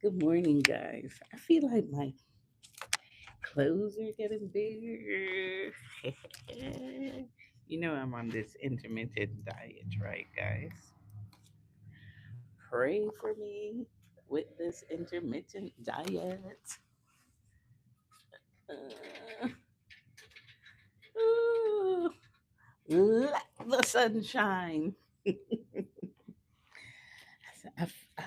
Good morning, guys. I feel like my clothes are getting bigger. I'm on this intermittent diet, right, guys? Pray for me with this intermittent diet. Uh, ooh, let the sunshine.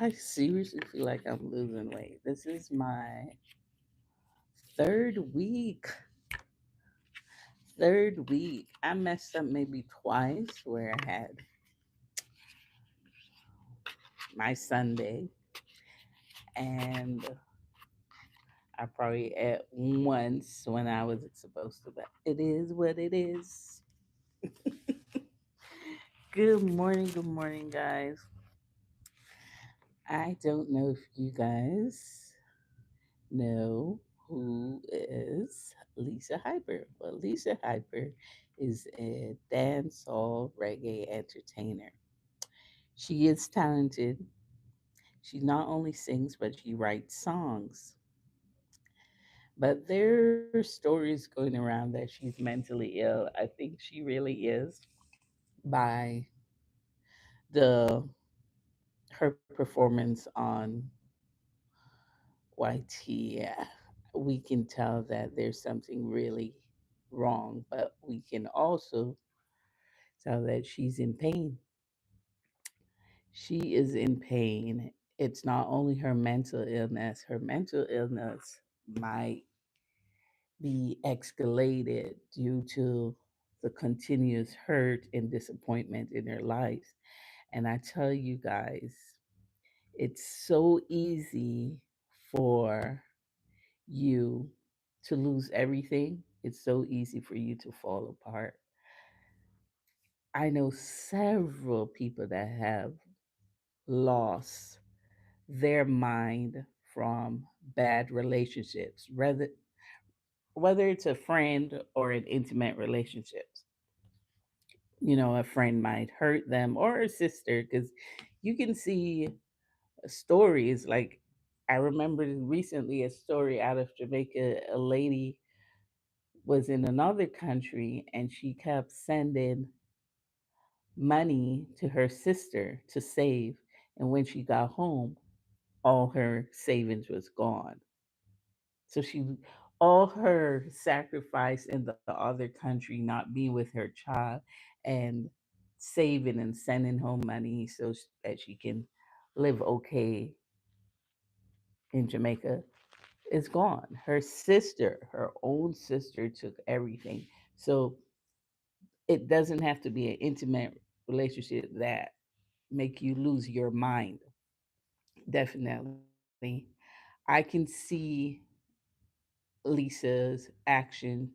I seriously feel like I'm losing weight. This is my third week. Third week. I messed up maybe twice where I had my Sunday and I probably ate once when I wasn't supposed to, but it is what it is. Good morning, guys. I don't know if you guys know who is Lisa Hyper. Well, Lisa Hyper is a dancehall reggae entertainer. She is talented. She not only sings, but she writes songs. But there are stories going around that she's mentally ill. I think she really is by the her performance on YT. Yeah, we can tell that there's something really wrong, but we can also tell that she's in pain. She is in pain. It's not only her mental illness might be escalated due to the continuous hurt and disappointment in their lives. And I tell you guys, it's so easy for you to lose everything. It's so easy for you to fall apart. I know several people that have lost their mind from bad relationships, whether it's a friend or an intimate relationship. A friend might hurt them or a sister because you can see stories like I remember recently a story out of Jamaica. A lady was in another country and she kept sending money to her sister to save, and when she got home all her savings was gone. So she all her sacrifice in the other country, not being with her child and saving and sending home money that she can live okay in Jamaica, is gone. Her sister, her own sister, took everything. So it doesn't have to be an intimate relationship that make you lose your mind. Definitely. I can see Lisa's action.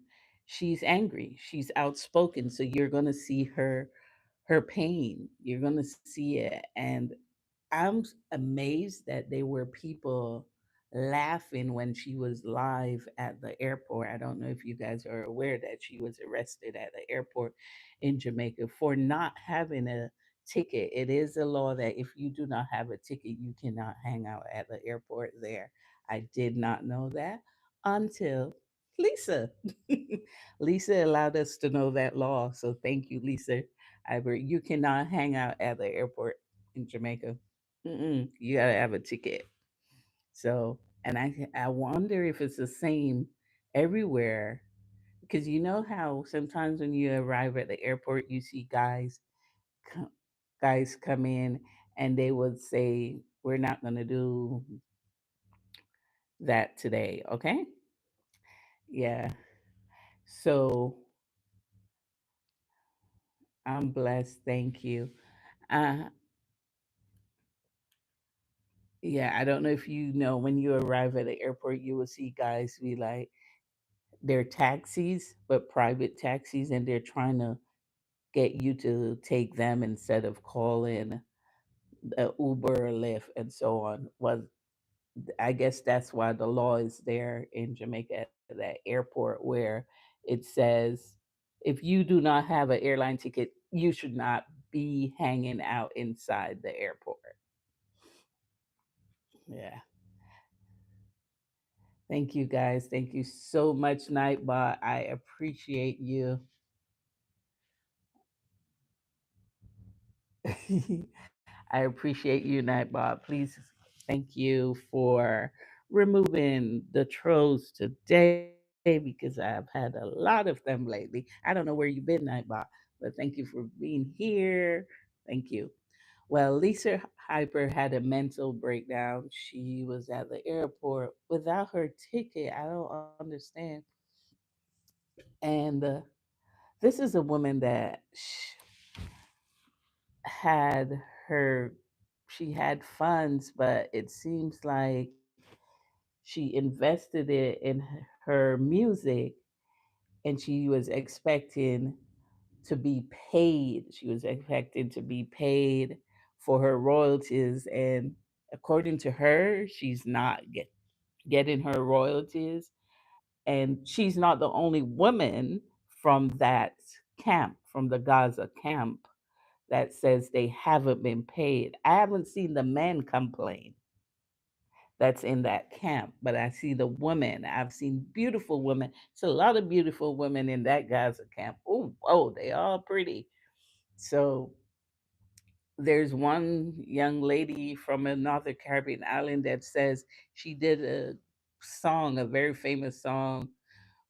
She's angry. She's outspoken. So you're going to see her pain. You're going to see it. And amazed that there were people laughing when she was live at the airport. I don't know if you guys are aware that she was arrested at the airport in Jamaica for not having a ticket. It is a law that if you do not have a ticket, you cannot hang out at the airport there. I did not know that until Lisa. Lisa allowed us to know that law. So thank you, Lisa. You cannot hang out at the airport in Jamaica. You gotta have a ticket. So, and I wonder if it's the same everywhere because you know how sometimes when you arrive at the airport, you see co- guys come in and they would say, "We're not gonna do that today." Okay, yeah. So I'm blessed. Thank you. Uh, yeah, I don't know if you know when you arrive at the airport, you will see guys be like, they're taxis, but private taxis, and they're trying to get you to take them instead of calling the Uber or Lyft and so on. Well, I guess that's why the law is there in Jamaica at that airport where it says if you do not have an airline ticket, you should not be hanging out inside the airport. Yeah. Thank you guys. Thank you so much, Nightbot. I appreciate you. I appreciate you, Nightbot. Please, thank you for removing the trolls today because I've had a lot of them lately. I don't know where you've been, Nightbot, but thank you for being here. Thank you. Well, Lisa Hyper had a mental breakdown. She was at the airport without her ticket. I don't understand. And this is a woman that had her, she had funds, but it seems like she invested it in her music, and she was expecting to be paid. She was expecting to be paid for her royalties. And according to her, she's not getting her royalties. And she's not the only woman from that camp, from the Gaza camp, that says they haven't been paid. I haven't seen the men complain that's in that camp, but I see the women. I've seen beautiful women. It's a lot of beautiful women in that Gaza camp. Oh, they all pretty. So there's one young lady from another Caribbean island that says she did a song, a very famous song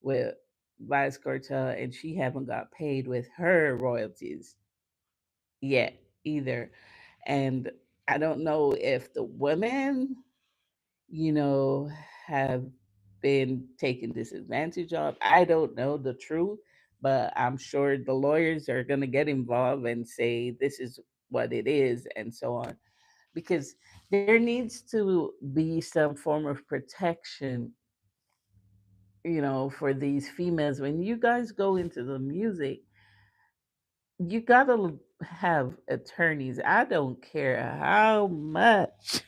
with Vice Cartel, and she haven't got paid with her royalties yet either. And I don't know if the women, you know, have been taken disadvantage of. I don't know the truth, but I'm sure the lawyers are going to get involved and say this is what it is and so on. Because there needs to be some form of protection, for these females. When you guys go into the music, you gotta have attorneys. I don't care how much,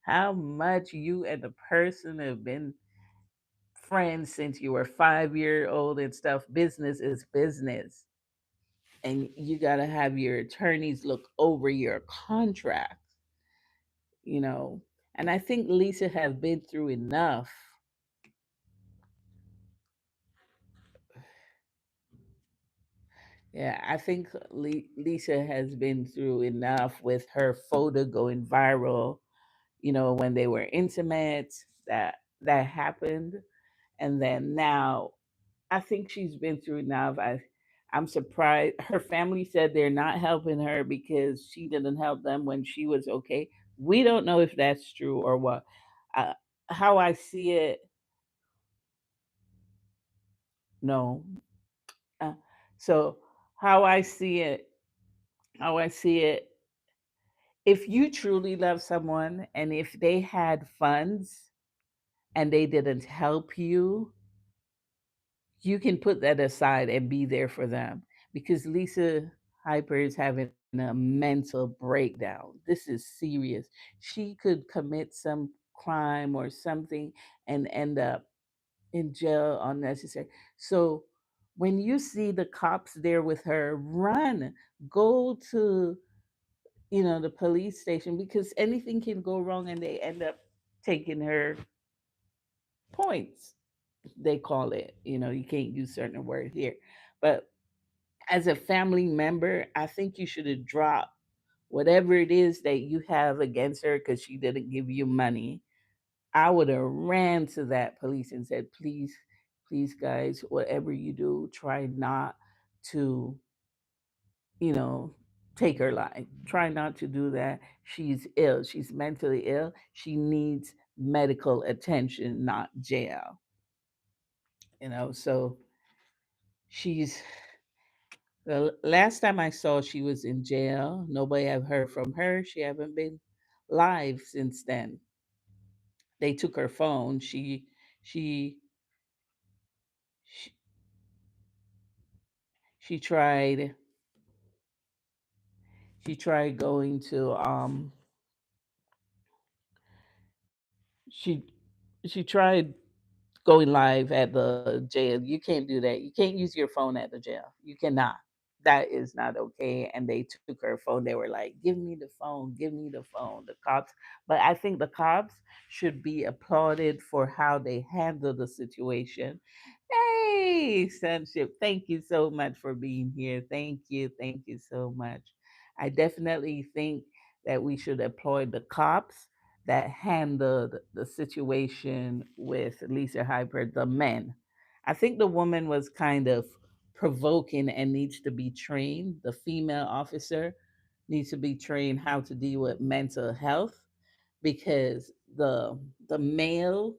how much you and the person have been friends since you were 5 year old and stuff. Business is business, and you gotta have your attorneys look over your contract. You know, and I think Lisa has been through enough. Yeah, I think Lisa has been through enough with her photo going viral, when they were intimate, that happened. And then now I think she's been through enough. I'm surprised her family said they're not helping her because she didn't help them when she was okay. We don't know if that's true or what. Uh, how I see it, no. Uh, so how I see it, how I see it, if you truly love someone and if they had funds and they didn't help you can put that aside and be there for them, because Lisa Hyper is having a mental breakdown. This is serious. She could commit some crime or something and end up in jail unnecessary. So when you see the cops there with her, run, go to the police station, because anything can go wrong and they end up taking her points, they call it. You can't use certain words here. But as a family member, I think you should have dropped whatever it is that you have against her because she didn't give you money. I would have ran to that police and said, please, please, guys, whatever you do, try not to, you know, take her life. Try not to do that. She's ill. She's mentally ill. She needs medical attention, not jail. So she's the last time I saw she was in jail. Nobody have heard from her. She haven't been live since then. They took her phone. She she, she tried she tried going to she she tried going live at the jail. You can't do that. You can't use your phone at the jail. You cannot. that is not okay. And they took her phone. They were like, give me the phone, give me the phone, the cops. But I think the cops should be applauded for how they handle the situation. Hey, Sonship, thank you so much for being here. Thank you so much. I definitely think that we should applaud the cops that handled the situation with Lisa Hyper, the men. I think the woman was kind of provoking and needs to be trained. The female officer needs to be trained how to deal with mental health, because the male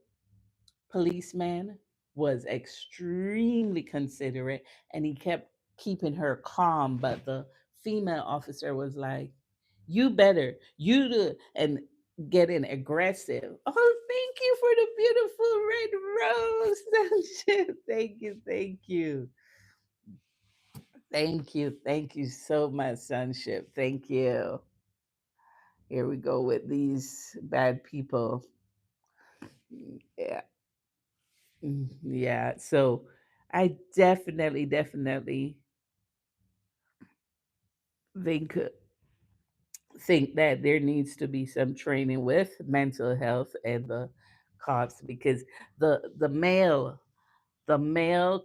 policeman was extremely considerate and he kept keeping her calm, but the female officer was like, you better, you do, and getting aggressive. Oh, thank you for the beautiful red rose. Thank you, thank you. Thank you so much, Sunship. Thank you. Here we go with these bad people. Yeah, yeah. So I definitely think think that there needs to be some training with mental health and the cops, because the male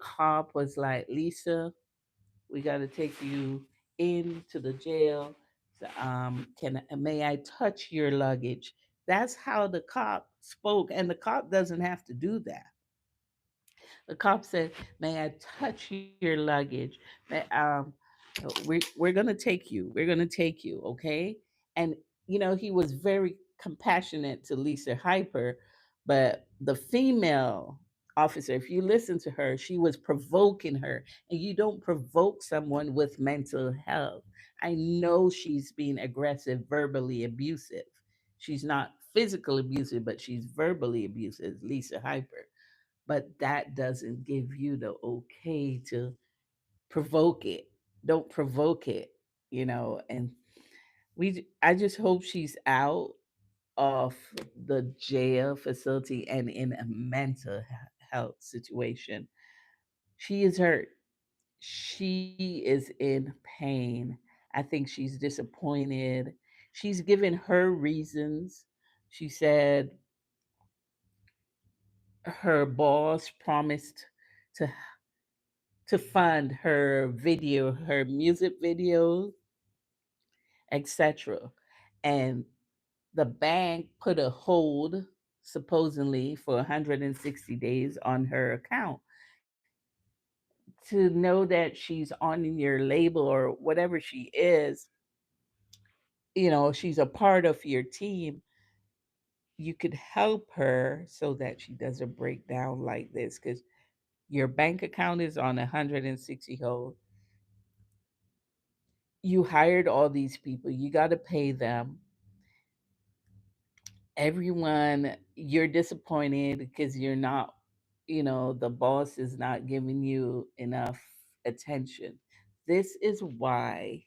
cop was like, Lisa, we got to take you into the jail. So, can may I touch your luggage? That's how the cop spoke, and the cop doesn't have to do that. The cop said, "May I touch your luggage? We're gonna take you. We're gonna take you, okay?" And he was very compassionate to Lisa Hyper, but the female officer, if you listen to her, she was provoking her, and you don't provoke someone with mental health. I know she's being aggressive, verbally abusive. She's not physical abusive, but she's verbally abusive, Lisa Hyper, but that doesn't give you the okay to provoke it. Don't provoke it, and I just hope she's out of the jail facility and in a mental health situation. She is hurt. She is in pain. I think she's disappointed. She's given her reasons. She said her boss promised to fund her video, her music videos, etc. And the bank put a hold supposedly for 160 days on her account. To know that she's on your label or whatever she is, she's a part of your team, you could help her so that she doesn't break down like this, because your bank account is on 160 hold. You hired all these people, you got to pay them. Everyone, you're disappointed because you're not, the boss is not giving you enough attention. This is why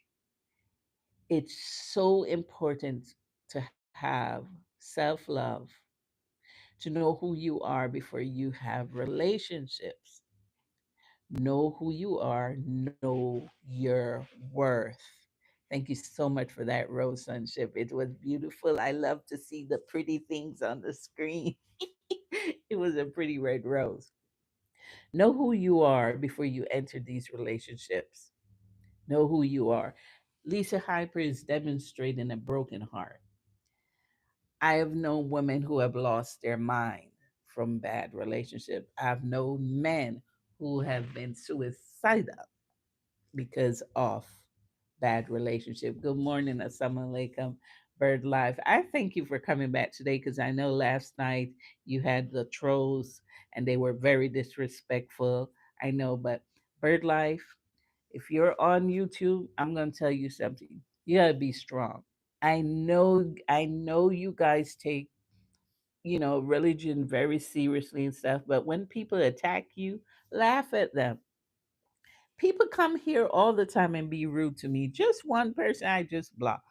it's so important to have self-love, to know who you are before you have relationships. Know who you are, know your worth. Thank you so much for that, Rose Sunship. It was beautiful. I love to see the pretty things on the screen. It was a pretty red rose. Know who you are before you enter these relationships. Know who you are. Lisa Hyper is demonstrating a broken heart. I have known women who have lost their mind from bad relationships. I've known men who have been suicidal because of bad relationship. Good morning, assalamu alaikum, Bird Life. I thank you for coming back today, because I know last night you had the trolls and they were very disrespectful. I know, but Bird Life, if you're on YouTube, I'm gonna tell you something. You gotta be strong. I know you guys take, religion very seriously and stuff, but when people attack you, laugh at them. People come here all the time and be rude to me. Just one person I just block.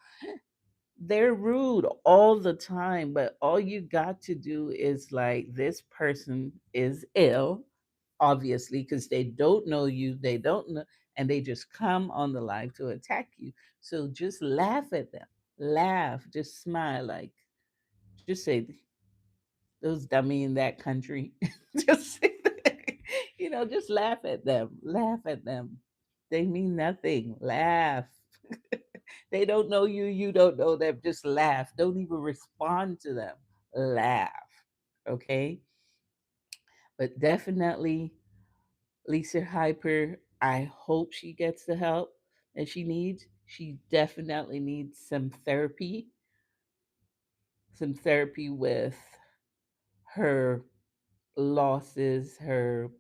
They're rude all the time, but all you got to do is like, this person is ill, obviously, because they don't know you, they don't know. and they just come on the live to attack you. So just laugh at them. Laugh, just smile, like just say those dummy in that country. Just say that. Just laugh at them. Laugh at them. They mean nothing. Laugh. They don't know you, you don't know them. Just laugh. Don't even respond to them. Laugh. Okay? But definitely Lisa Hyper, I hope she gets the help that she needs. She definitely needs some therapy with her losses, her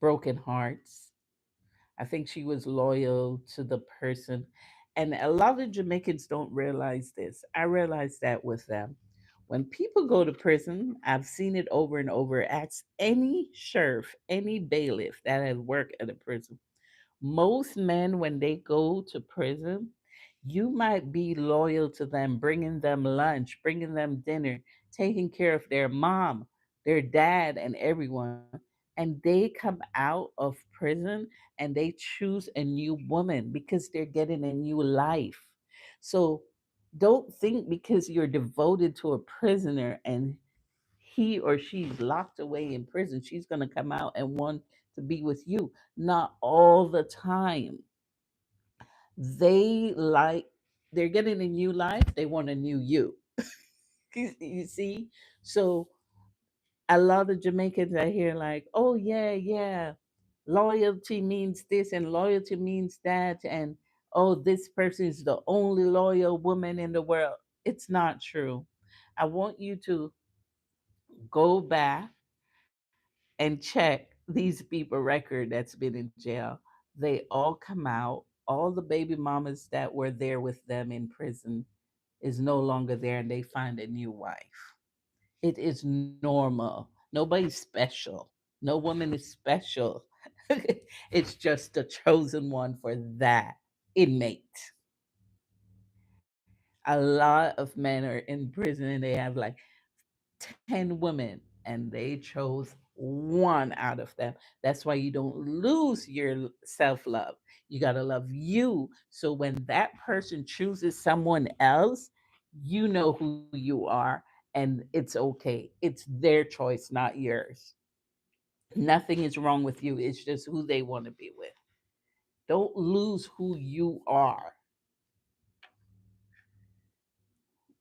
broken hearts. I think she was loyal to the person. And a lot of Jamaicans don't realize this. I realize that with them. When people go to prison, I've seen it over and over. Ask any sheriff, any bailiff that has worked at a prison. Most men, when they go to prison, you might be loyal to them, bringing them lunch, bringing them dinner, taking care of their mom, their dad, and everyone. And they come out of prison and they choose a new woman because they're getting a new life. So don't think because you're devoted to a prisoner and he or she's locked away in prison, she's going to come out and want to be with you. Not all the time. They like, they're getting a new life, they want a new you. You see? So a lot of Jamaicans I hear like, oh, yeah, yeah, loyalty means this and loyalty means that. And oh, this person is the only loyal woman in the world. It's not true. I want you to go back and check these people record that's been in jail. They all come out. All the baby mamas that were there with them in prison is no longer there, and they find a new wife. It is normal. Nobody's special. No woman is special. It's just the chosen one for that inmate. A lot of men are in prison and they have like 10 women and they chose one out of them. That's why you don't lose your self love. You got to love you. So when that person chooses someone else, you know who you are and it's okay. It's their choice, not yours. Nothing is wrong with you. It's just who they want to be with. Don't lose who you are.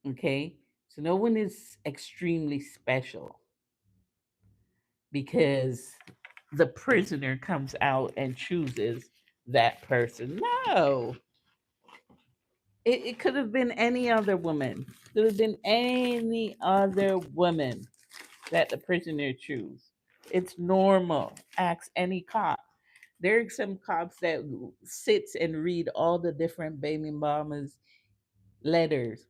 Okay? So no one is extremely special because the prisoner comes out and chooses that person. No, it could have been any other woman. Could have been any other woman that the prisoner choose. It's normal. Ask any cop. There are some cops that sits and read all the different baby mamas letters.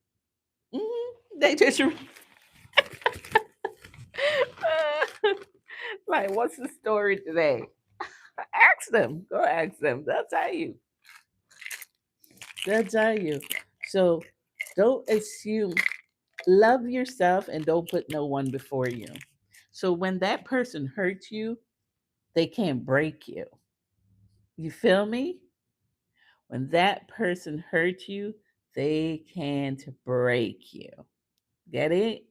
They just like, what's the story today? Ask them. Go ask them. They'll tell you. They'll tell you. So don't assume. Love yourself and don't put no one before you. So when that person hurts you, they can't break you. You feel me? When that person hurts you, they can't break you. Get it?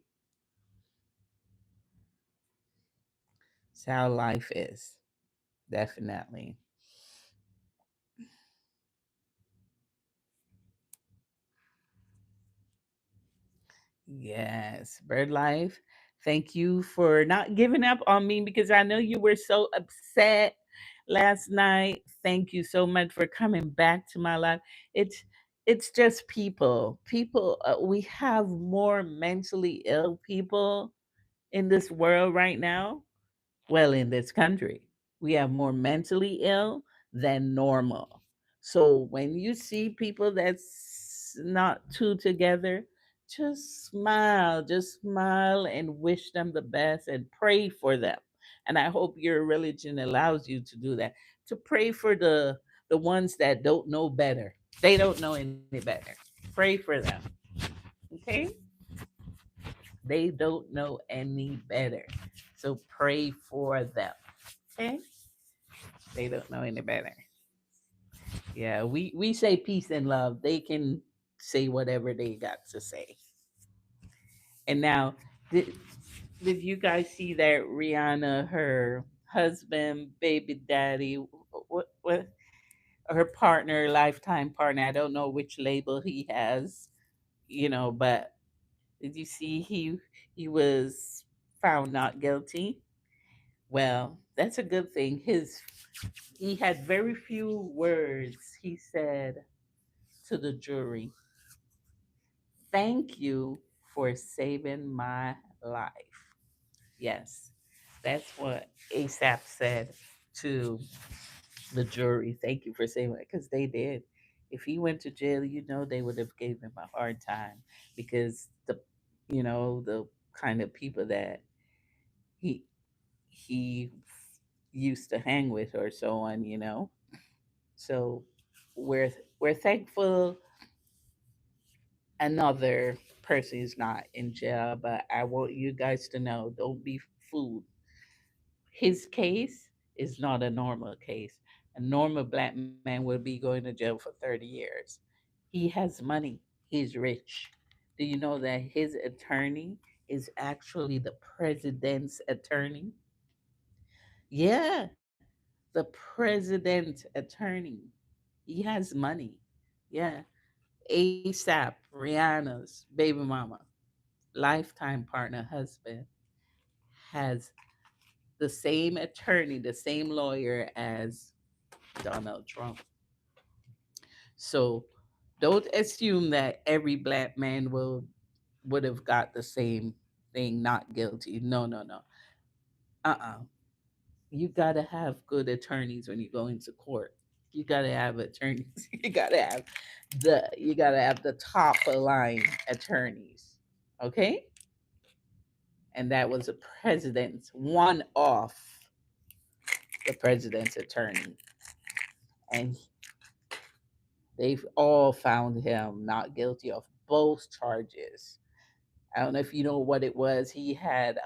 It's how life is. Definitely. Yes, Bird Life. Thank you for not giving up on me because I know you were so upset last night. Thank you so much for coming back to my life. It's it's just people. People we have more mentally ill people in this world right now, well, in this country. We have more mentally ill than normal. So when you see people that's not too together, just smile and wish them the best and pray for them. And I hope your religion allows you to do that. To pray for the ones that don't know better. They don't know any better. Pray for them. Okay? They don't know any better. So pray for them. Okay? They don't know any better. Yeah, we say peace and love. They can say whatever they got to say. And now, did did you guys see that Rihanna, her husband, baby daddy, what her partner, lifetime partner? I don't know which label he has, but did you see he was found not guilty? Well, that's a good thing. His He had very few words. He said to the jury, "Thank you for saving my life." Yes, that's what ASAP said to the jury. Thank you for saving it, because they did. If he went to jail, they would have gave him a hard time, because the kind of people that he he used to hang with or so on. So we're we're thankful another person is not in jail, but I want you guys to know, don't be fooled. His case is not a normal case. A normal black man would be going to jail for 30 years. He has money, he's rich. Do you know that his attorney is actually the president's attorney? Yeah, the president's attorney. He has money. Yeah. ASAP, Rihanna's baby mama, lifetime partner, husband, has the same attorney, the same lawyer as Donald Trump. So don't assume that every black man would have got the same thing, not guilty. No, no, no. Uh-uh. You gotta have good attorneys when you go into court. You gotta have attorneys. You gotta have the top of line attorneys. Okay? And that was a president's one off the president's attorney. And they've all found him not guilty of both charges. I don't know if you know what it was. He had,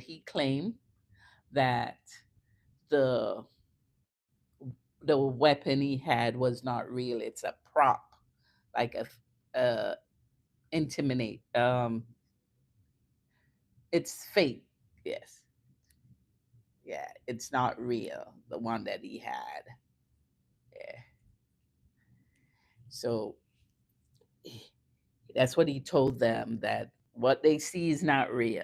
he claimed that the the weapon he had was not real. It's a prop, like a intimidate. It's fake. Yes, yeah, it's not real. The one that he had. Yeah. So that's what he told them, that what they see is not real.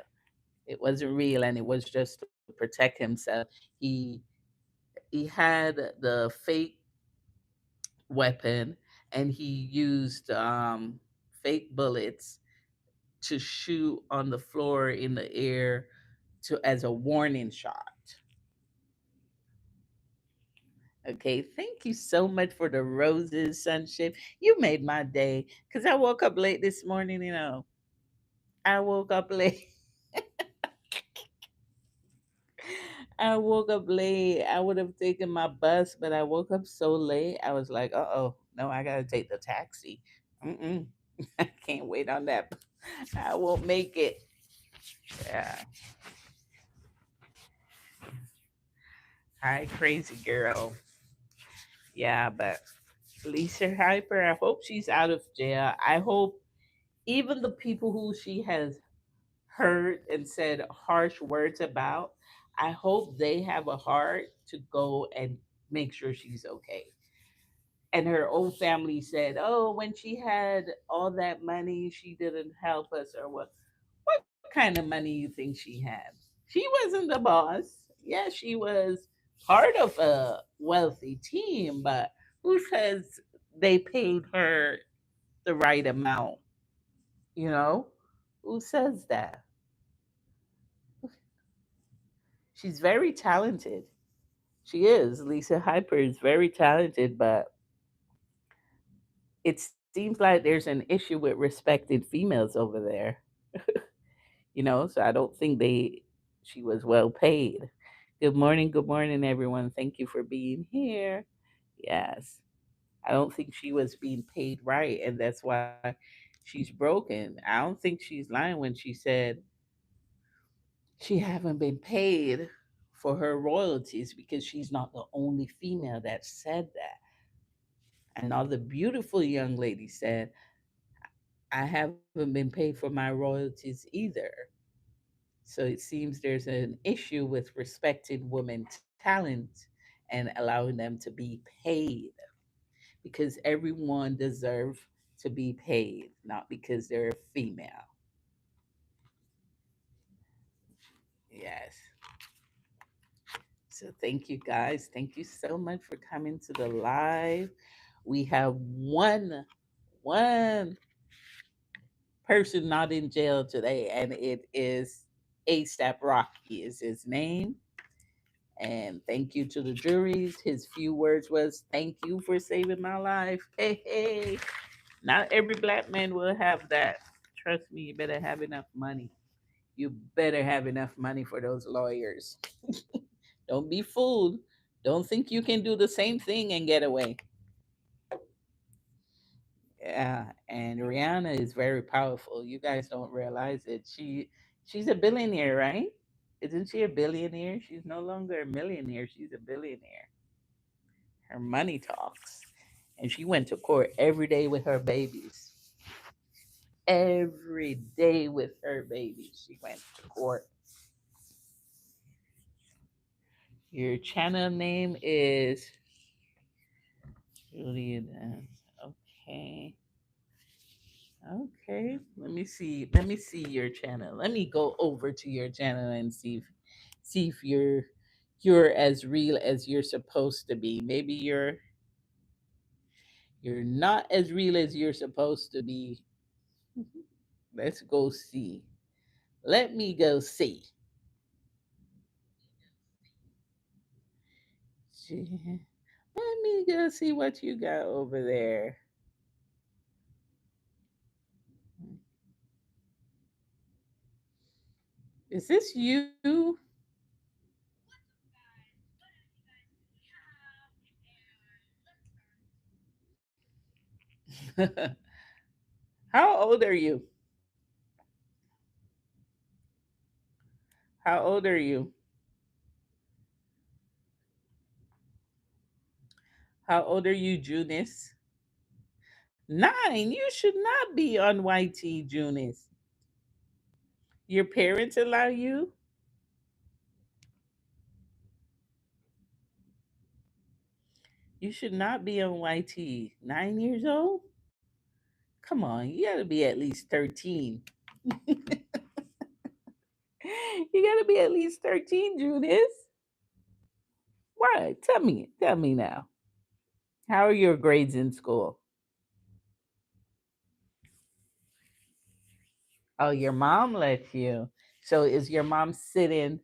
It wasn't real, and it was just to protect himself. He he had the fake weapon, and he used fake bullets to shoot on the floor in the air to as a warning shot. Okay, thank you so much for the roses, sunshine. You made my day, because I woke up late this morning. I woke up late. I woke up late. I would have taken my bus, but I woke up so late. I was like, "Uh oh, no, I gotta take the taxi. Mm-mm. I can't wait on that. I won't make it." Yeah. Hi, crazy girl. Yeah, but Lisa Hyper, I hope she's out of jail. I hope even the people who she has hurt and said harsh words about, I hope they have a heart to go and make sure she's okay. And her own family said, "Oh, when she had all that money, she didn't help us, or what?" What kind of money you think she had? She wasn't the boss. Yeah, she was part of a wealthy team, but who says they paid her the right amount? You know, who says that? She's very talented. She is. Lisa Hyper is very talented, but it seems like there's an issue with respected females over there. So I don't think she was well paid. Good morning, everyone. Thank you for being here. Yes, I don't think she was being paid right, and that's why she's broken. I don't think she's lying when she said she haven't been paid for her royalties, because she's not the only female that said that. Another beautiful young lady said, I haven't been paid for my royalties either. So it seems there's an issue with respecting women's talent and allowing them to be paid, because everyone deserves to be paid, not because they're female. Yes. So thank you guys. Thank you so much for coming to the live. We have one person not in jail today, and it is ASAP Rocky is his name. And thank you to the juries. His few words was, "Thank you for saving my life." Hey, hey. Not every black man will have that. Trust me, you better have enough money. You better have enough money for those lawyers. Don't be fooled. Don't think you can do the same thing and get away. Yeah, and Rihanna is very powerful. You guys don't realize it. She's a billionaire, right? Isn't she a billionaire? She's no longer a millionaire. She's a billionaire. Her money talks. And she went to court every day with her babies. Every day with her babies. She went to court. Your channel name is Julia. Okay. Okay. Let me see. Let me see your channel. Let me go over to your channel and see if you're as real as you're supposed to be. Maybe you're not as real as you're supposed to be. Let's go see. Let me go see. Let me go see what you got over there. Is this you? How old are you? How old are you? How old are you, Junis? 9. You should not be on YT, Junis. Your parents allow you? You should not be on YT. 9 years old? Come on, you gotta be at least 13. You gotta be at least 13, Junis. Why? Tell me. Tell me now. How are your grades in school? Oh, your mom lets you. So is your mom sitting?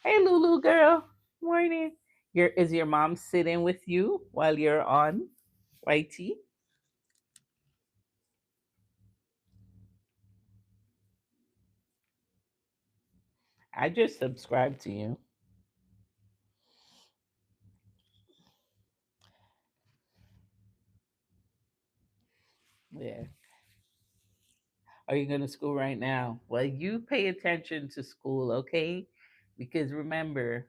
Hey, Lulu girl. Morning. Is your mom sitting with you while you're on YT? I just subscribed to you. Yeah. Are you going to school right now? Well, you pay attention to school, okay? Because remember,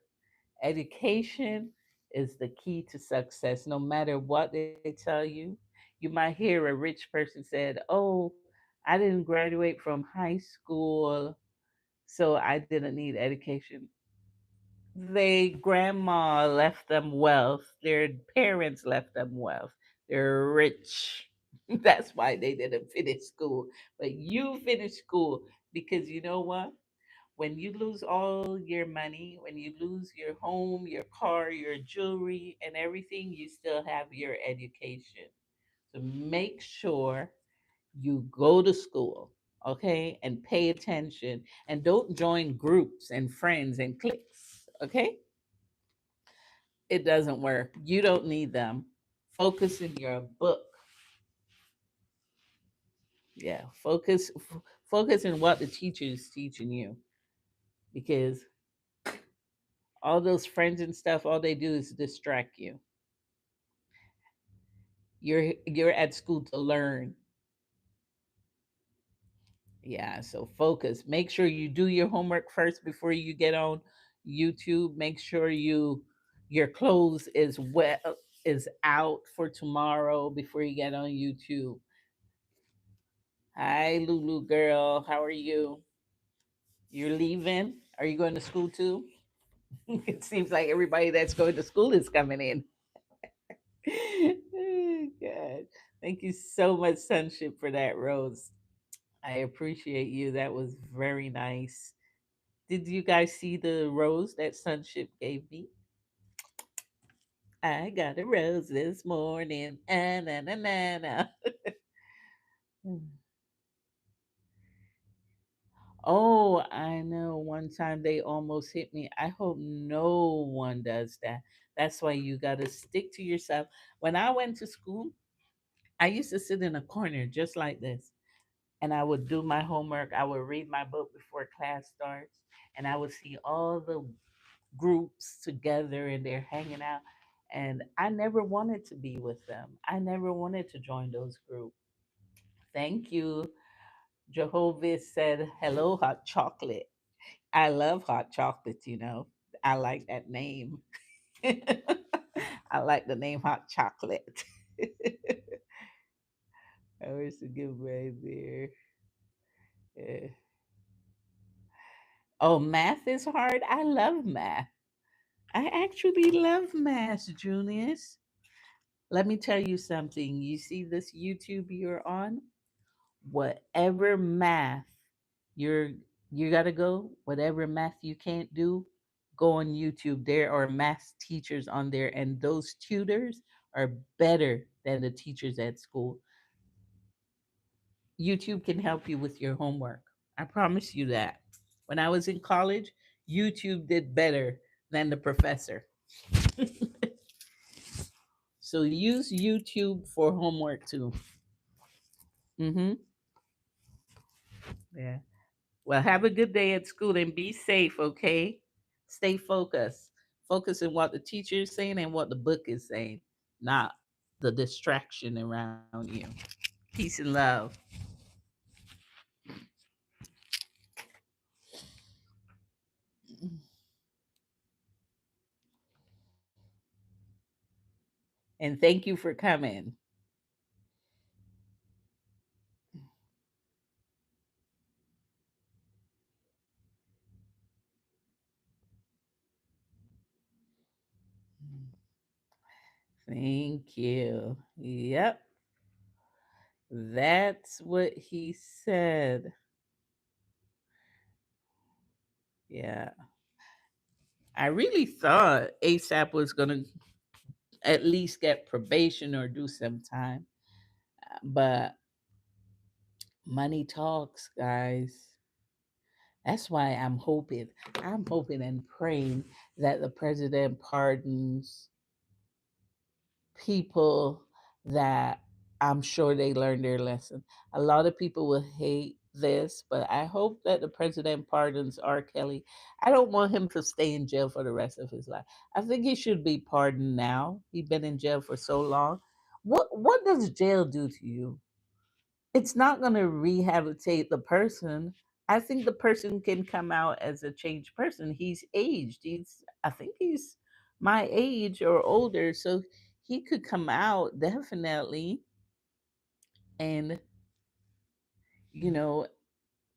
education is the key to success. No matter what they tell you, you might hear a rich person said, "Oh, I didn't graduate from high school, so I didn't need education." They grandma left them wealth. Their parents left them wealth. They're rich. That's why they didn't finish school. But you finished school because you know what? When you lose all your money, when you lose your home, your car, your jewelry, and everything, you still have your education. So make sure you go to school, okay, and pay attention, and don't join groups and friends and cliques, okay? It doesn't work. You don't need them. Focus in your book. Yeah, focus in what the teacher is teaching you, because all those friends and stuff, all they do is distract you. You're at school to learn. Yeah, so focus. Make sure you do your homework first before you get on YouTube. Make sure your clothes is is out for tomorrow before you get on YouTube. Hi, Lulu girl. How are you? You're leaving? Are you going to school too? It seems like everybody that's going to school is coming in. God. Thank you so much, Sunship, for that rose. I appreciate you. That was very nice. Did you guys see the rose that Sunship gave me? I got a rose this morning. Ah, na, na, na, na. Oh, I know. One time they almost hit me. I hope no one does that. That's why you got to stick to yourself. When I went to school, I used to sit in a corner just like this, and I would do my homework. I would read my book before class starts, and I would see all the groups together and they're hanging out. And I never wanted to be with them. I never wanted to join those groups. Thank you. Jehovah said, hello, hot chocolate. I love hot chocolate. I like that name. I like the name hot chocolate. I wish to give right there. Eh. Oh, math is hard. I love math. I actually love math, Junius. Let me tell you something. You see this YouTube you're on? Whatever math you're you gotta go, whatever math you can't do, go on YouTube. There are math teachers on there, and those tutors are better than the teachers at school. YouTube can help you with your homework. I promise you that. When I was in college, YouTube did better than the professor. So use YouTube for homework too. Mm-hmm. Yeah. Well, have a good day at school and be safe, okay? Stay focused. Focus on what the teacher is saying and what the book is saying, not the distraction around you. Peace and love. And thank you for coming. Thank you. Yep, that's what he said. Yeah. I really thought ASAP was going to at least get probation or do some time. But money talks, guys. That's why I'm hoping and praying that the president pardons people that I'm sure they learned their lesson. A lot of people will hate this, but I hope that the president pardons R. Kelly. I don't want him to stay in jail for the rest of his life. I think he should be pardoned now. He's been in jail for so long. What does jail do to you? It's not going to rehabilitate the person. I think the person can come out as a changed person. He's aged. I think he's my age or older, so he could come out definitely, and you know,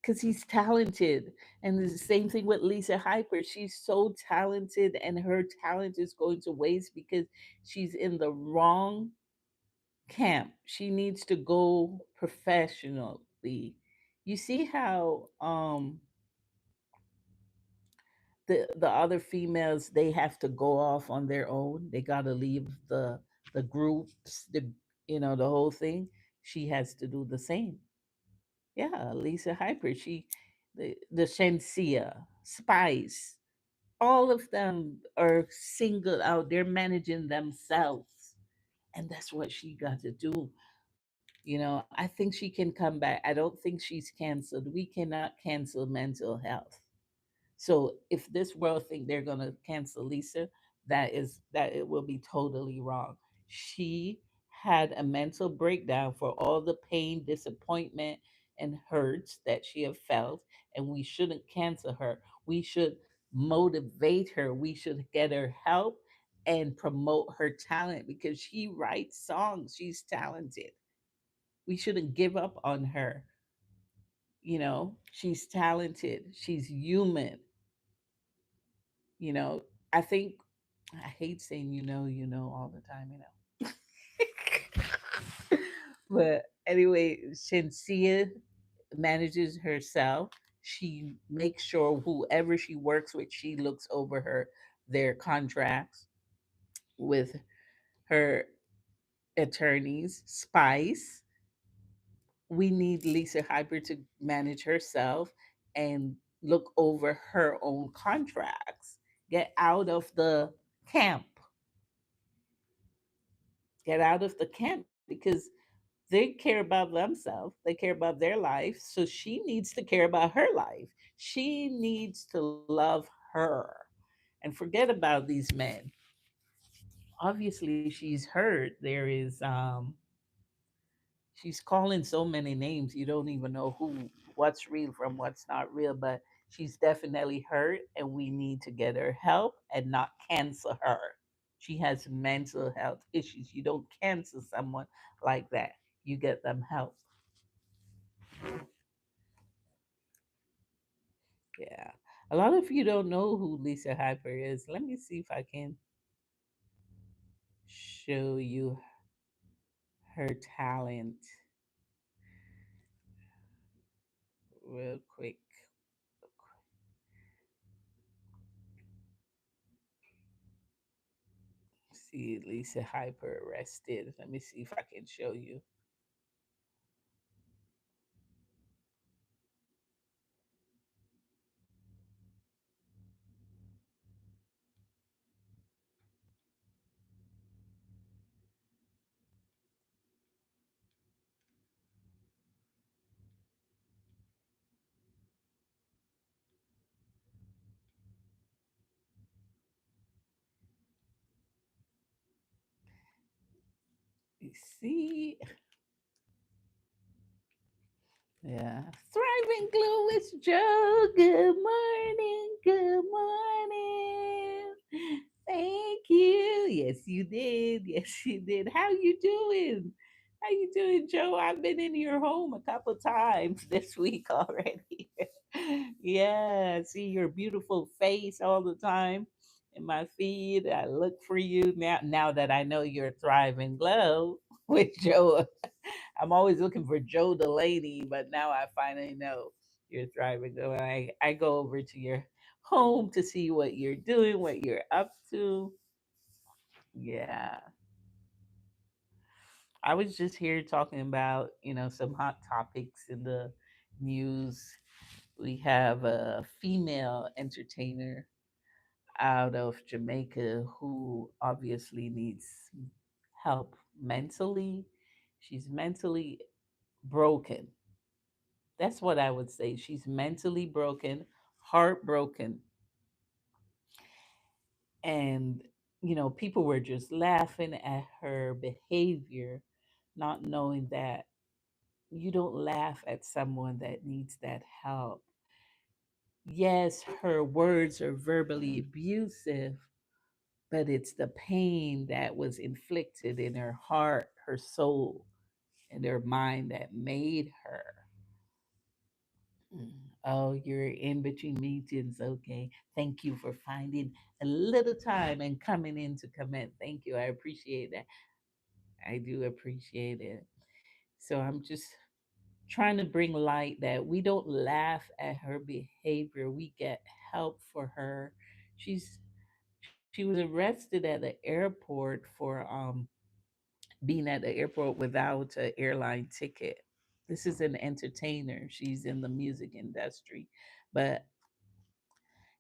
because he's talented. And the same thing with Lisa Hyper. She's so talented, and her talent is going to waste because she's in the wrong camp. She needs to go professionally. You see how the other females, they have to go off on their own. They got to leave the groups, the whole thing. She has to do the same. Yeah, Lisa Hyper, the Shensia, Spice, all of them are singled out. They're managing themselves, and that's what she got to do. I think she can come back. I don't think she's canceled. We cannot cancel mental health. So if this world think they're gonna cancel Lisa, that it will be totally wrong. She had a mental breakdown for all the pain, disappointment, and hurts that she have felt, and we shouldn't cancel her. We should motivate her. We should get her help, and promote her talent because she writes songs. She's talented. We shouldn't give up on her. She's talented. She's human. You know, I think I hate saying all the time, But anyway, Shinsia manages herself. She makes sure whoever she works with, she looks over their contracts with her attorneys. Spice, we need Lisa Hyper to manage herself and look over her own contracts. Get out of the camp. Get out of the camp because they care about themselves. They care about their life. So she needs to care about her life. She needs to love her and forget about these men. Obviously, she's hurt. She's calling so many names. You don't even know what's real from what's not real, but she's definitely hurt and we need to get her help and not cancel her. She has mental health issues. You don't cancel someone like that. You get them help. Yeah. A lot of you don't know who Lisa Hyper is. Let me see if I can show you her talent real quick. See Lisa Hyper arrested. Let me see if I can show you. You see? Yeah. Thriving Glow with Joe. Good morning. Good morning. Thank you. Yes, you did. Yes, you did. How you doing? How you doing, Joe? I've been in your home a couple times this week already. Yeah, see your beautiful face all the time in my feed. I look for you now that I know you're Thriving Glow with Joe. I'm always looking for Joe Delaney, but now I finally know you're Thriving Glow. And I go over to your home to see what you're doing, what you're up to. Yeah. I was just here talking about, some hot topics in the news. We have a female entertainer out of Jamaica who obviously needs help mentally. She's mentally broken. That's what I would say. She's mentally broken, heartbroken. And, people were just laughing at her behavior, not knowing that you don't laugh at someone that needs that help. Yes, her words are verbally abusive, but it's the pain that was inflicted in her heart, her soul, and her mind that made her. Mm. Oh, you're in between meetings. Okay. Thank you for finding a little time and coming in to comment. Thank you. I appreciate that. I do appreciate it. So I'm just trying to bring light that we don't laugh at her behavior. We get help for her. She was arrested at the airport for being at the airport without an airline ticket. This is an entertainer. She's in the music industry, but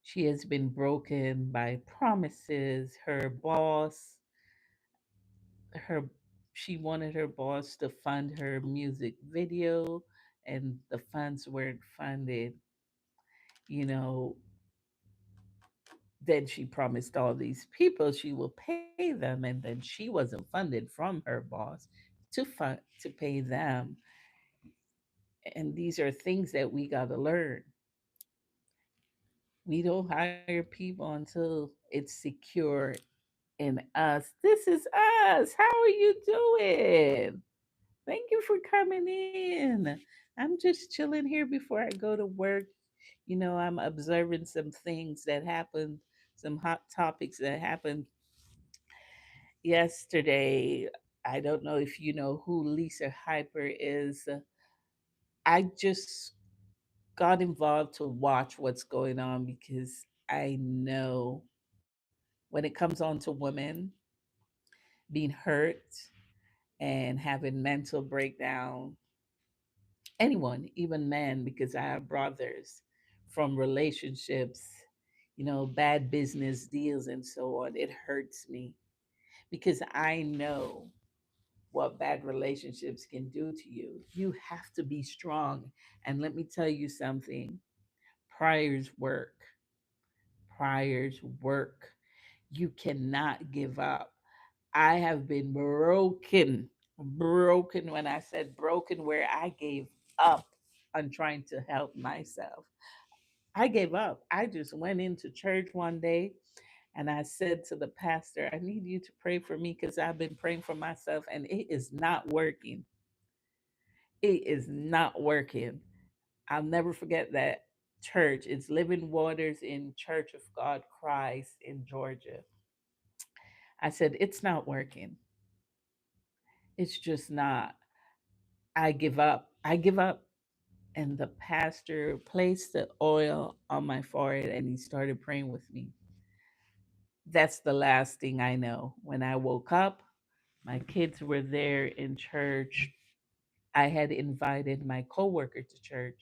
she has been broken by promises. Her she wanted her boss to fund her music video, and the funds weren't funded. You know, then she promised all these people she will pay them, and then she wasn't funded from her boss to pay them. And these are things that we got to learn. We don't hire people until it's secure in us. This is us. How are you doing? Thank you for coming in. I'm just chilling here before I go to work. You know, I'm observing some things that happened, some hot topics that happened yesterday. I don't know if you know who Lisa Hyper is. I just got involved to watch what's going on because I know when it comes on to women being hurt and having mental breakdown, anyone, even men, because I have brothers from relationships, you know, bad business deals and so on, it hurts me because I know what bad relationships can do to you. You have to be strong. And let me tell you something, prayers work. Prayers work. You cannot give up. I have been broken, broken. When I said broken, where I gave up on trying to help myself. I gave up. I just went into church one day and I said to the pastor, I need you to pray for me because I've been praying for myself and it is not working. It is not working. I'll never forget that church. It's Living Waters in Church of God Christ in Georgia. I said, it's not working. It's just not. I give up. I give up. And the pastor placed the oil on my forehead and he started praying with me. That's the last thing I know. When I woke up, my kids were there in church. I had invited my coworker to church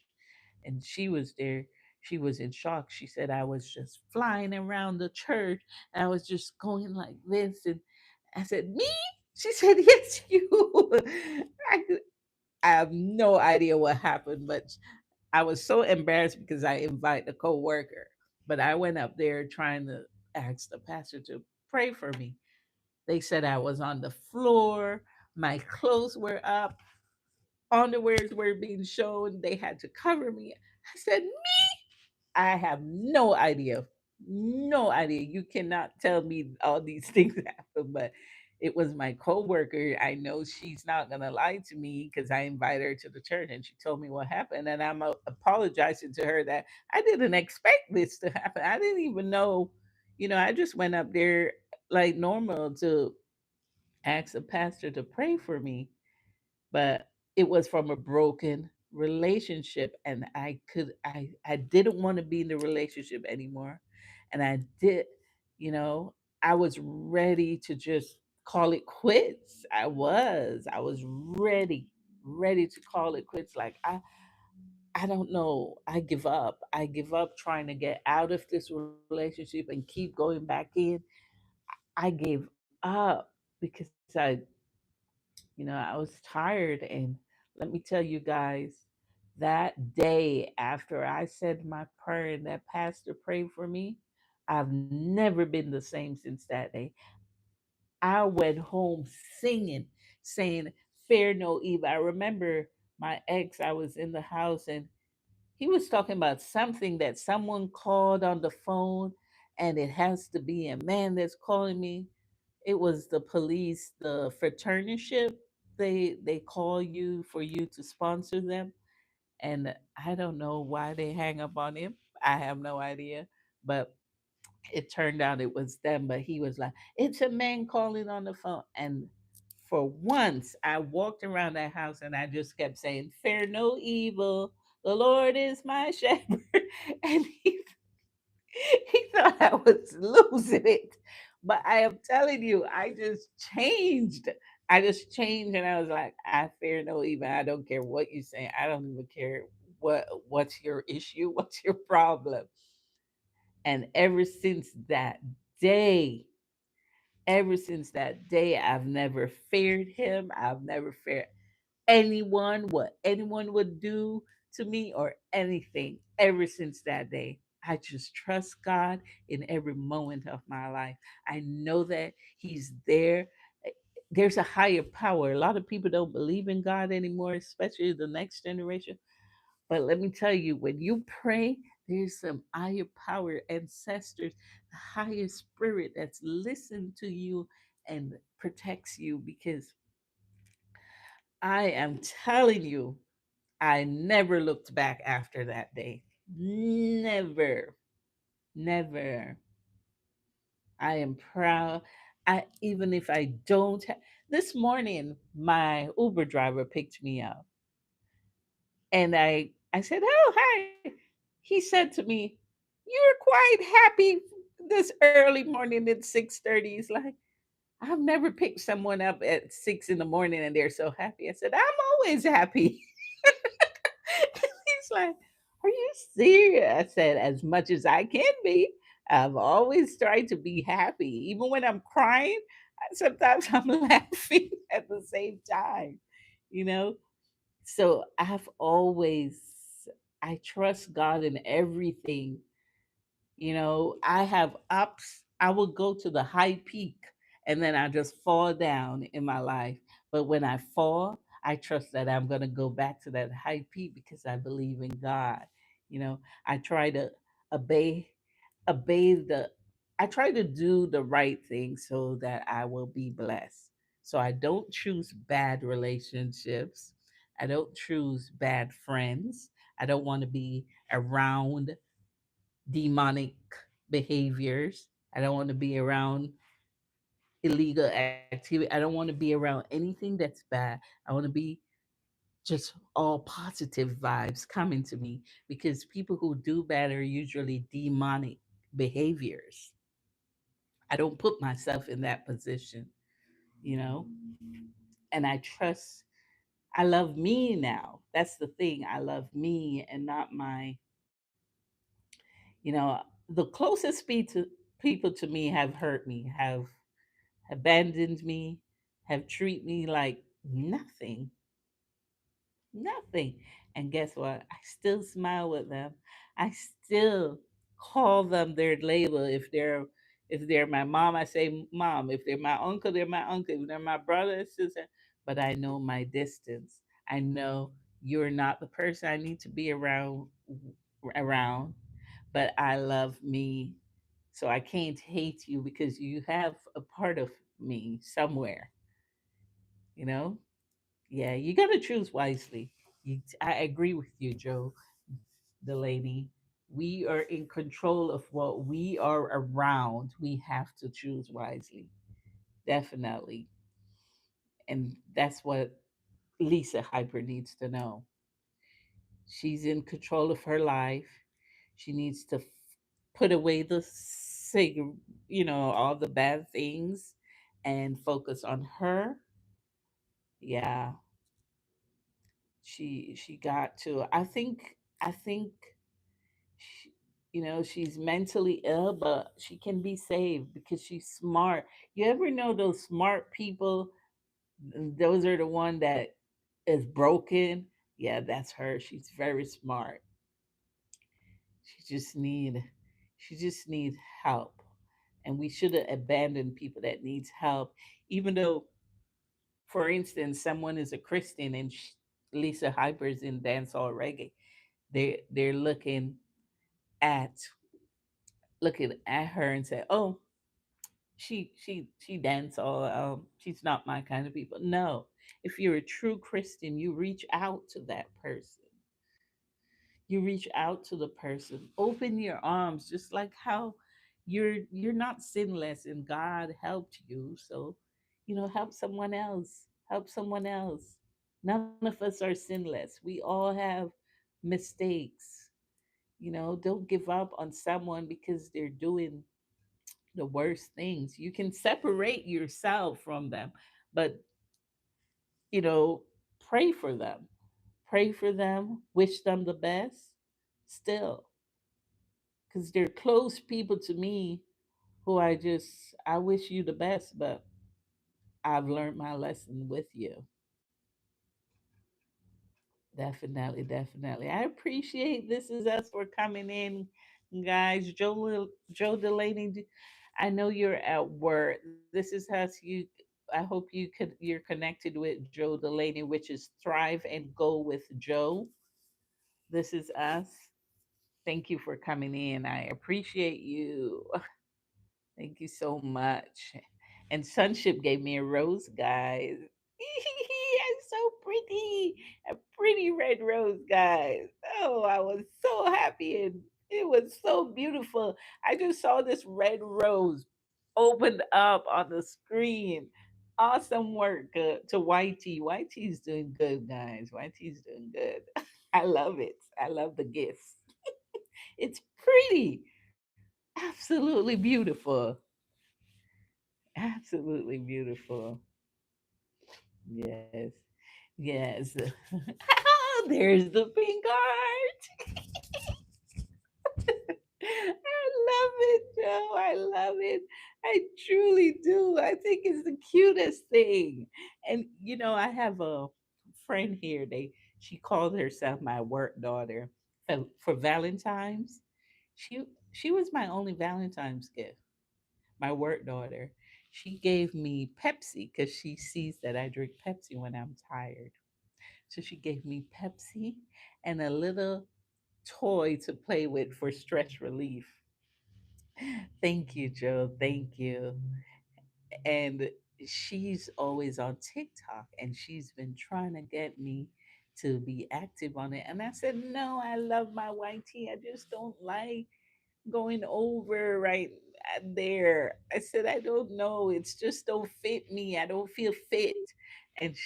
and she was there. She was in shock. She said I was just flying around the church. And I was just going like this. And I said, me? She said, yes, you. I, I have no idea what happened, but I was so embarrassed because I invited a coworker. But I went up there trying to ask the pastor to pray for me. They said I was on the floor, my clothes were up, underwears were being shown, they had to cover me. I said, I have no idea. No idea. You cannot tell me all these things happen, but it was my coworker. I know she's not gonna lie to me because I invited her to the church and she told me what happened, and I'm apologizing to her that I didn't expect this to happen. I didn't even know. You know, I just went up there like normal to ask the pastor to pray for me, but it was from a broken relationship and I didn't want to be in the relationship anymore, and I did, you know, I was ready to just call it quits. I was ready to call it quits. Like I don't know, I give up trying to get out of this relationship and keep going back in. I gave up because I was tired. And let me tell you guys, that day after I said my prayer and that pastor prayed for me, I've never been the same since that day. I went home singing, saying, Fear no evil. I remember my ex, I was in the house and he was talking about something that someone called on the phone, and it has to be a man that's calling me. It was the police, the fraternity. They call you for you to sponsor them, and I don't know why they hang up on him. I have no idea, but it turned out it was them. But he was like, "It's a man calling on the phone," and for once, I walked around that house and I just kept saying, "Fear no evil. The Lord is my shepherd," and he thought I was losing it. But I am telling you, I just changed. I just changed and I was like, I fear no evil. I don't care what you say. I don't even care what's your issue, what's your problem. And day, ever since that day, I've never feared him. I've never feared anyone, what anyone would do to me or anything ever since that day. I just trust God in every moment of my life. I know that He's there. Eh, There's a higher power. A lot of people don't believe in God anymore, especially the next generation. But let me tell you, when you pray, There's some higher power ancestors, the higher spirit that's listened to you and protects you because I am telling you, I never looked back after that day. Never, never. I am proud. I even if I don't this morning my Uber driver picked me up and I said, "Oh, hi." He said to me, "You're quite happy this early morning at 6:30." He's like, "I've never picked someone up at 6 in the morning and they're so happy." I said, "I'm always happy." He's like, "Are you serious?" I said, "As much as I can be. I've always tried to be happy. Even when I'm crying, sometimes I'm laughing at the same time, you know? So I've always, I trust God in everything. I have ups. I will go to the high peak and then I just fall down in my life. But when I fall, I trust that I'm going to go back to that high peak because I believe in God. I try to obey, obey the, I try to do the right thing so that I will be blessed. So I don't choose bad relationships. I don't choose bad friends. I don't want to be around demonic behaviors. I don't want to be around illegal activity. I don't want to be around anything that's bad. I want to be just all positive vibes coming to me because people who do bad are usually demonic behaviors. I don't put myself in that position, you know, and I trust. I love me now. That's the thing. I love me and not my, you know, the closest people to me have hurt me, have abandoned me, have treated me like nothing, nothing. And guess what? I still smile with them. I still call them their label. If they're my mom, I say mom. If they're my uncle, they're my uncle. If they're my brother and sister, but I know my distance. I know you're not the person I need to be around, but I love me. So I can't hate you because you have a part of me somewhere, you know? Yeah, you got to choose wisely. I agree with you, Joe, the lady. We are in control of what we are around. We have to choose wisely. Definitely. And that's what Lisa Hyper needs to know. She's in control of her life. She needs to put away the all the bad things and focus on her. Yeah, she got to. I think she, she's mentally ill, but she can be saved because she's smart. You ever know those smart people? Those are the one that is broken. Yeah, that's her. She's very smart. She just need she just needs help. And we shouldn't abandon people that needs help. Even though, for instance, someone is a Christian and Lisa Hyper's in dancehall reggae. They're at looking at her and say, "Oh, she dance all she's not my kind of people." No. If you're a true Christian, you reach out to that person. You reach out to the person, open your arms, just like how you're not sinless and God helped you. So help someone else, help someone else. None of us are sinless. We all have mistakes. Don't give up on someone because they're doing the worst things. You can separate yourself from them, but you know pray for them, pray for them, wish them the best still, because they're close people to me who I wish you the best, but I've learned my lesson with you. Definitely, definitely. I appreciate this is us for coming in, guys. Joe Delaney, I know you're at work. This is us. I hope you're connected with Joe Delaney, which is Thrive and Go with Joe. This is us. Thank you for coming in. I appreciate you. Thank you so much. And Sunship gave me a rose, guys. I'm so pretty. A pretty red rose, guys. Oh, I was so happy and it was so beautiful. I just saw this red rose opened up on the screen. Awesome work to YT. YT's doing good, guys. YT's doing good. I love it. I love the gifts. It's pretty. Absolutely beautiful. Absolutely beautiful. Yes. Yes. There's the pink heart. I love it, Joe. I love it. I truly do. I think it's the cutest thing. And I have a friend here. She called herself my work daughter for Valentine's. She she was my only Valentine's gift. My work daughter. She gave me Pepsi because she sees that I drink Pepsi when I'm tired. So she gave me Pepsi and a little toy to play with for stress relief. Thank you, Joe. Thank you. And she's always on TikTok and she's been trying to get me to be active on it. And I said, no, I love my white tea. I just don't like going over right there. I said, I don't know. It's just don't fit me. I don't feel fit. And,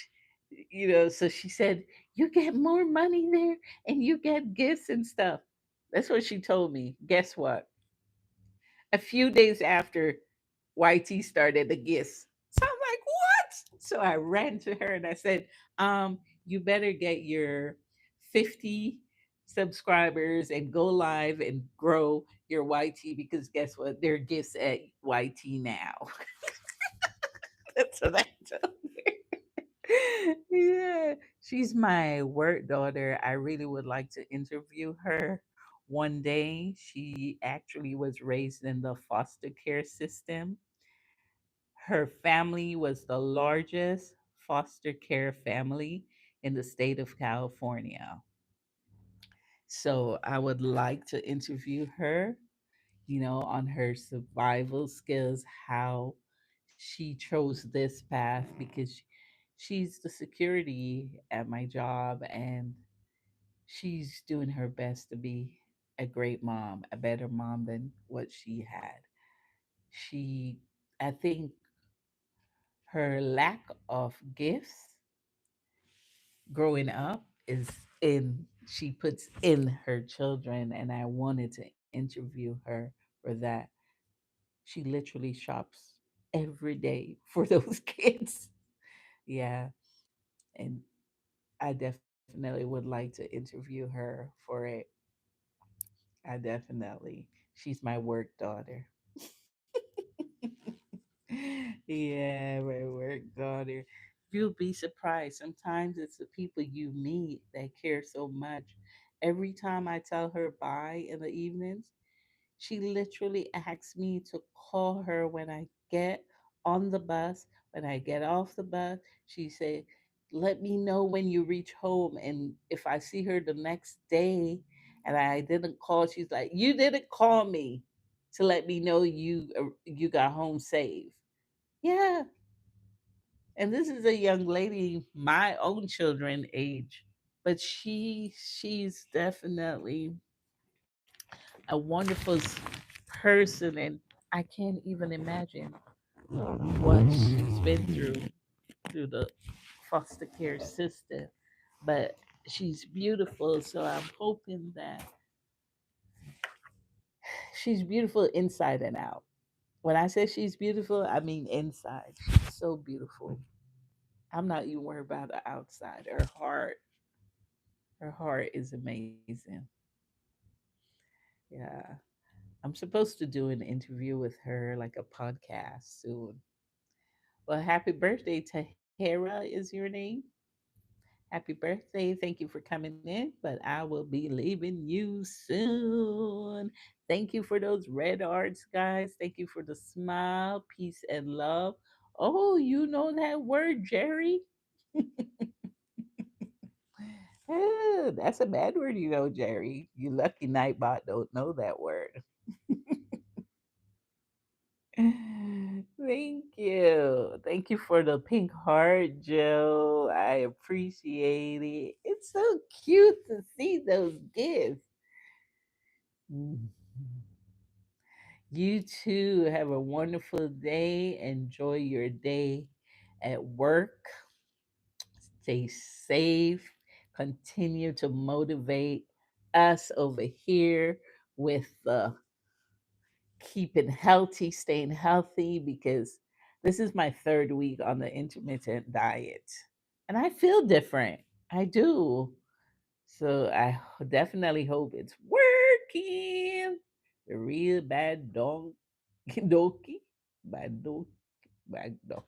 so she said, you get more money there and you get gifts and stuff. That's what she told me. Guess what? A few days after YT started the gifts. So I'm like, what? So I ran to her and I said, you better get your 50 subscribers and go live and grow your YT because guess what? There are gifts at YT now. That's what I told her. Yeah. She's my work daughter. I really would like to interview her one day. She actually was raised in the foster care system. Her family was the largest foster care family in the state of California. So I would like to interview her, on her survival skills, how she chose this path because she's the security at my job and she's doing her best to be a great mom, a better mom than what she had. She, I think her lack of gifts growing up is in she puts in her children, and I wanted to interview her for that. She literally shops every day for those kids. Yeah, and I definitely would like to interview her for it. I definitely. She's my work daughter. Yeah, my work daughter. You'll be surprised. Sometimes it's the people you meet that care so much. Every time I tell her bye in the evenings, she literally asks me to call her when I get on the bus, when I get off the bus. She said, let me know when you reach home. And if I see her the next day and I didn't call, she's like, you didn't call me to let me know you got home safe. Yeah. And this is a young lady, my own children age. But she's definitely a wonderful person, and I can't even imagine what she's been through the foster care system. But she's beautiful, so I'm hoping that she's beautiful inside and out. When I say she's beautiful, I mean inside. She's so beautiful. I'm not even worried about the outside. Her heart is amazing. Yeah. I'm supposed to do an interview with her, like a podcast soon. Well, happy birthday, Tahira is your name. Happy birthday. Thank you for coming in, but I will be leaving you soon. Thank you for those red hearts, guys. Thank you for the smile, peace, and love. Oh, you know that word, Jerry? That's a bad word, Jerry. You lucky Nightbot don't know that word. Thank you. Thank you for the pink heart, Joe. I appreciate it. It's so cute to see those gifts. Mhm. You too have a wonderful day. Enjoy your day at work. Stay safe. Continue to motivate us over here with keeping healthy, staying healthy, because this is my third week on the intermittent diet. And I feel different. I do. So definitely hope it's working. The real bad dog donkey. Bad dog bad donkey.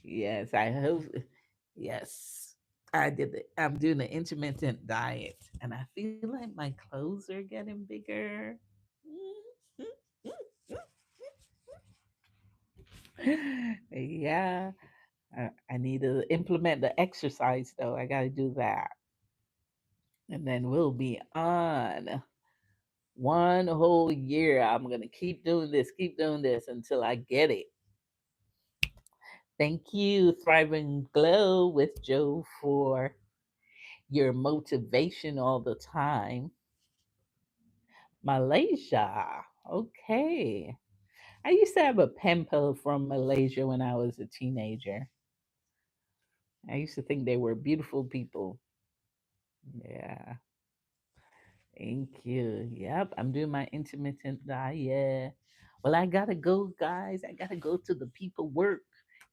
Yes, I hope. Yes. I'm doing the intermittent diet and I feel like my clothes are getting bigger. Yeah, I need to implement the exercise though. I got to do that. And then we'll be on one whole year. I'm going to keep doing this until I get it. Thank you, Thrive and Glow with Joe, for your motivation all the time. Malaysia. Okay. I used to have a pen pal from Malaysia when I was a teenager. I used to think they were beautiful people. Yeah. Thank you. Yep, I'm doing my intermittent diet. Well, I gotta go, guys. I gotta go to the people work.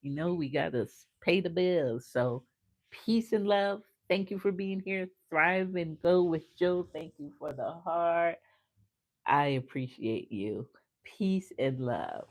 We gotta pay the bills. So, peace and love. Thank you for being here. Thrive and go with Joe. Thank you for the heart. I appreciate you. Peace and love.